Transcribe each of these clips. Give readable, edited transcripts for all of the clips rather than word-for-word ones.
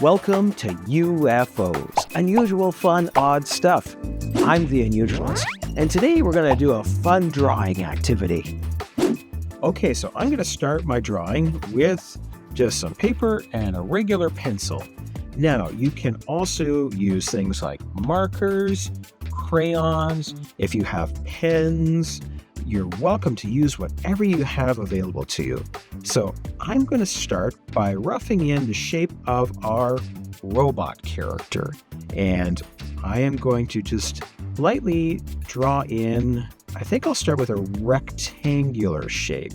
Welcome to U.F.O.S, Unusual, Fun, Odd Stuff. I'm the Unusualist, and today we're going to do a fun drawing activity. Okay, so I'm going to start my drawing with just some paper and a regular pencil. Now, you can also use things like markers, crayons. If you have pens, you're welcome to use whatever you have available to you. So I'm going to start by roughing in the shape of our robot character. And I am going to just lightly draw in, I think I'll start with a rectangular shape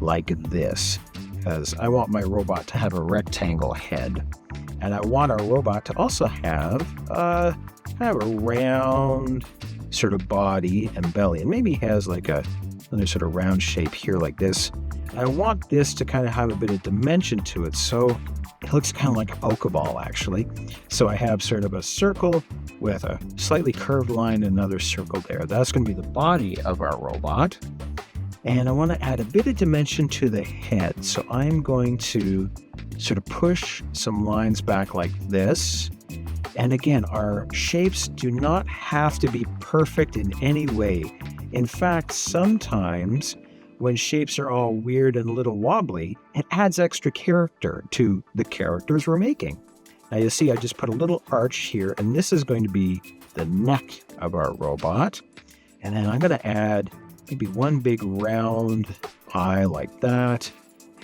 like this, because I want my robot to have a rectangle head. And I want our robot to also have kind of a round sort of body and belly, and maybe has like another sort of round shape here like this. I want this to kind of have a bit of dimension to it, so it looks kind of like a Pokeball actually. So I have sort of a circle with a slightly curved line and another circle there. That's going to be the body of our robot. And I want to add a bit of dimension to the head. So I'm going to sort of push some lines back like this. And again, our shapes do not have to be perfect in any way. In fact, sometimes when shapes are all weird and a little wobbly, it adds extra character to the characters we're making. Now you see I just put a little arch here, and this is going to be the neck of our robot. And then I'm going to add maybe one big round eye like that,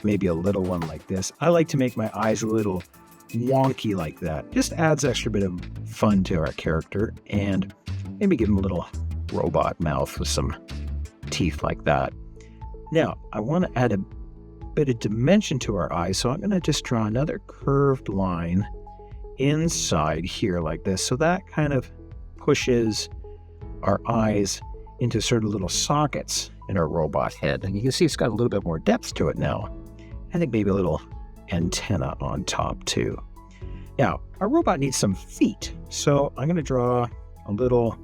maybe a little one like this. I like to make my eyes a little wonky like that. Just adds extra bit of fun to our character, and maybe give him a little robot mouth with some teeth like that. Now, I want to add a bit of dimension to our eyes, so I'm going to just draw another curved line inside here like this. So that kind of pushes our eyes into sort of little sockets in our robot head. And you can see it's got a little bit more depth to it now. I think maybe a little antenna on top too. Now, our robot needs some feet. So I'm going to draw a little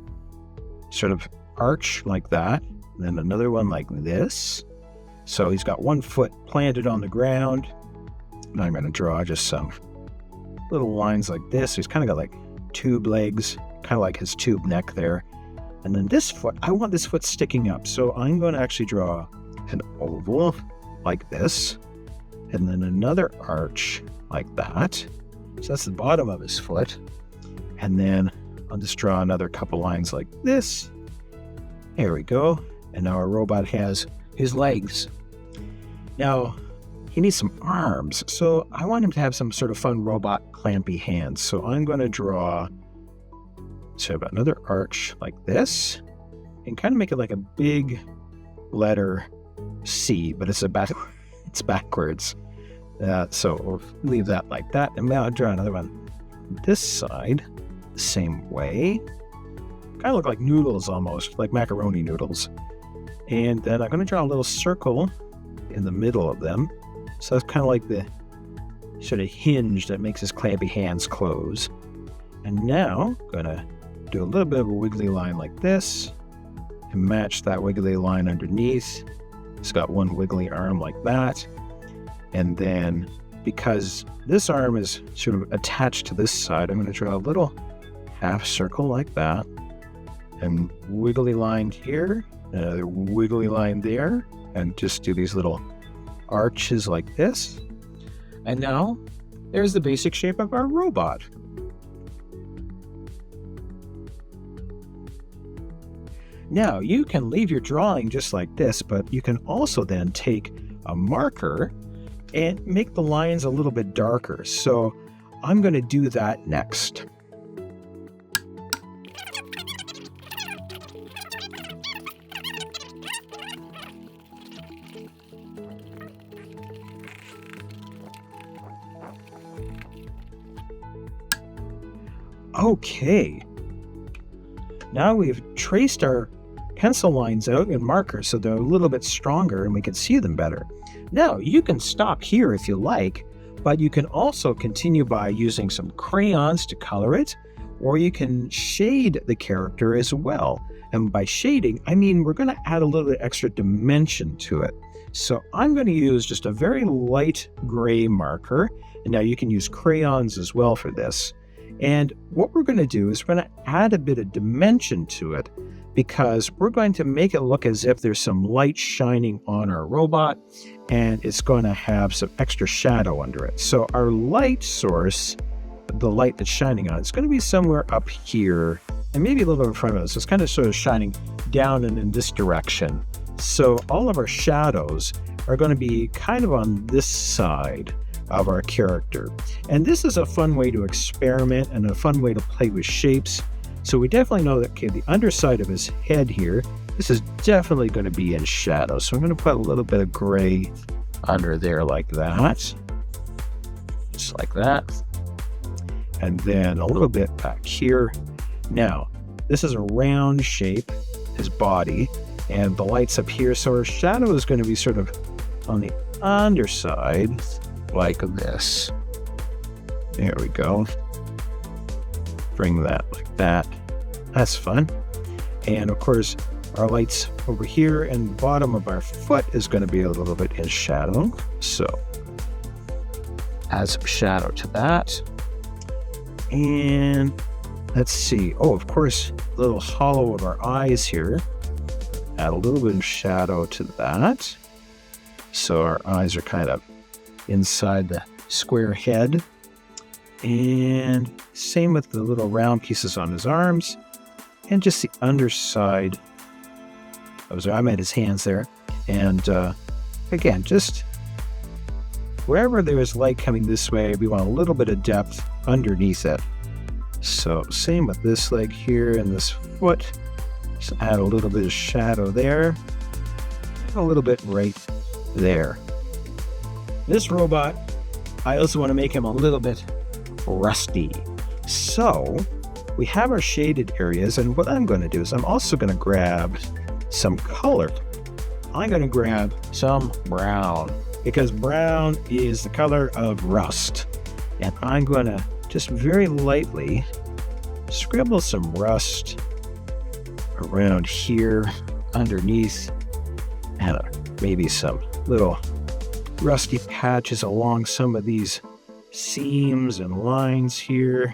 sort of arch like that, and then another one like this. So he's got one foot planted on the ground. And I'm going to draw just some little lines like this. He's kind of got like tube legs, kind of like his tube neck there. And then this foot, I want this foot sticking up. So I'm going to actually draw an oval like this, and then another arch like that. So that's the bottom of his foot. And then I'll just draw another couple lines like this. There we go. And now our robot has his legs. Now, he needs some arms. So I want him to have some sort of fun robot clampy hands. So I'm going to draw sort of another arch like this, and kind of make it like a big letter C, but it's backwards. So we'll leave that like that. And now I'll draw another one this side, the same way. Kind of look like noodles almost, like macaroni noodles. And then I'm going to draw a little circle in the middle of them. So that's kind of like the sort of hinge that makes his clampy hands close. And now I'm going to do a little bit of a wiggly line like this and match that wiggly line underneath. It's got one wiggly arm like that. And then because this arm is sort of attached to this side, I'm going to draw a little half circle like that, and wiggly line here, another wiggly line there, and just do these little arches like this. And now there's the basic shape of our robot. Now you can leave your drawing just like this, but you can also then take a marker and make the lines a little bit darker. So I'm going to do that next. Okay. Now we've traced our pencil lines out and markers so they're a little bit stronger and we can see them better. Now you can stop here if you like, but you can also continue by using some crayons to color it, or you can shade the character as well. And by shading, I mean we're going to add a little bit extra dimension to it. So I'm going to use just a very light gray marker. And now you can use crayons as well for this. And what we're going to do is we're going to add a bit of dimension to it, because we're going to make it look as if there's some light shining on our robot, and it's going to have some extra shadow under it. So our light source, the light that's shining on it, is going to be somewhere up here and maybe a little in front of us. It's kind of sort of shining down and in this direction. So all of our shadows are going to be kind of on this side of our character. And this is a fun way to experiment and a fun way to play with shapes. So we definitely know that, okay, the underside of his head here, this is definitely going to be in shadow. So I'm going to put a little bit of gray under there like that. Just like that. And then a little bit back here. Now, this is a round shape, his body, and the light's up here. So our shadow is going to be sort of on the underside like this. There we go. Bring that like that. That's fun. And of course, our lights over here and the bottom of our foot is going to be a little bit in shadow. So add some shadow to that. And let's see. Oh, of course, the little hollow of our eyes here. Add a little bit of shadow to that. So our eyes are kind of inside the square head. And same with the little round pieces on his arms. And just the underside of his, I'm at his hands there. And again, just wherever there is light coming this way, we want a little bit of depth underneath it. So same with this leg here and this foot. Just add a little bit of shadow there. A little bit right there. This robot, I also want to make him a little bit rusty. So we have our shaded areas, and what I'm going to do is I'm also going to grab some color. I'm going to grab some brown, because brown is the color of rust. And I'm going to just very lightly scribble some rust around here underneath, and maybe some little rusty patches along some of these seams and lines here.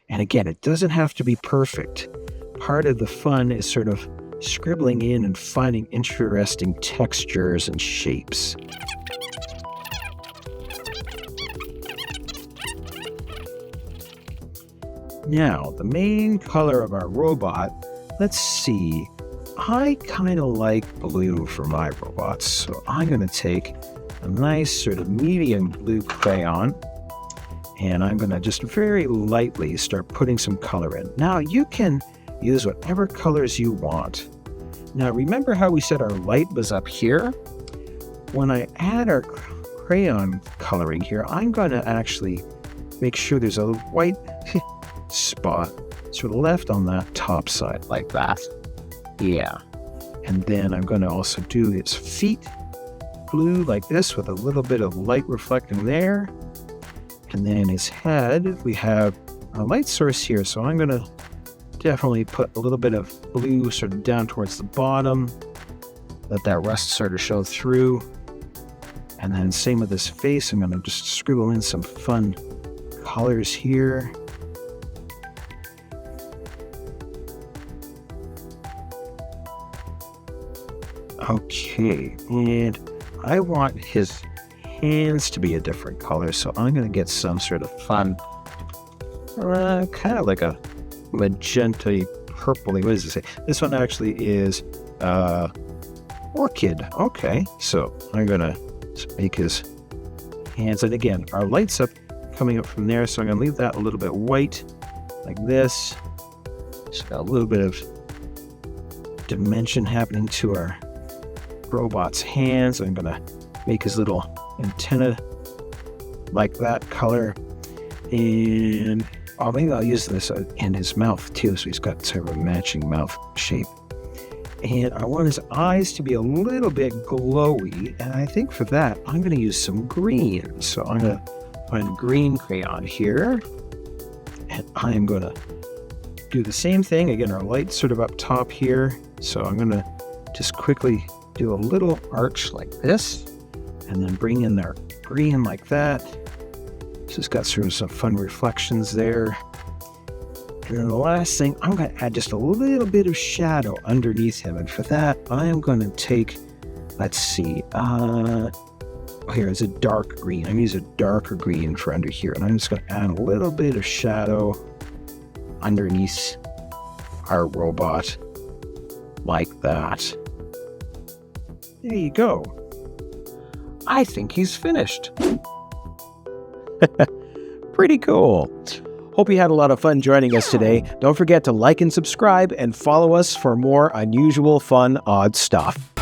And again, it doesn't have to be perfect. Part of the fun is sort of scribbling in and finding interesting textures and shapes. Now, the main color of our robot, let's see. I kind of like blue for my robots, so I'm going to take a nice sort of medium blue crayon, and I'm going to just very lightly start putting some color in. Now, you can use whatever colors you want. Now, remember how we said our light was up here? When I add our crayon coloring here, I'm going to actually make sure there's a white spot sort of left on that top side, like that. Yeah. And then I'm going to also do his feet blue like this with a little bit of light reflecting there. And then his head, we have a light source here. So I'm going to definitely put a little bit of blue sort of down towards the bottom. Let that rust sort of show through. And then same with his face. I'm going to just scribble in some fun colors here. Okay, and I want his hands to be a different color, so I'm going to get some sort of fun, kind of like a magenta, purpley, what does it say? This one actually is orchid. Okay, so I'm going to make his hands, and again, our light's up coming up from there, so I'm going to leave that a little bit white, like this. Just got a little bit of dimension happening to our robot's hands. I'm gonna make his little antenna like that color, and maybe I'll use this in his mouth too, so he's got sort of a matching mouth shape. And I want his eyes to be a little bit glowy, and I think for that I'm going to use some green. So I'm going to find a green crayon here, and I'm going to do the same thing again. Our light's sort of up top here, so I'm going to just quickly do a little arch like this, and then bring in their green like that. Just got through some fun reflections there. And then the last thing, I'm going to add just a little bit of shadow underneath him. And for that, I am going to take, let's see, here is a dark green. I'm using a darker green for under here. And I'm just going to add a little bit of shadow underneath our robot like that. There you go. I think he's finished. Pretty cool. Hope you had a lot of fun joining us today. Don't forget to like and subscribe and follow us for more unusual, fun, odd stuff.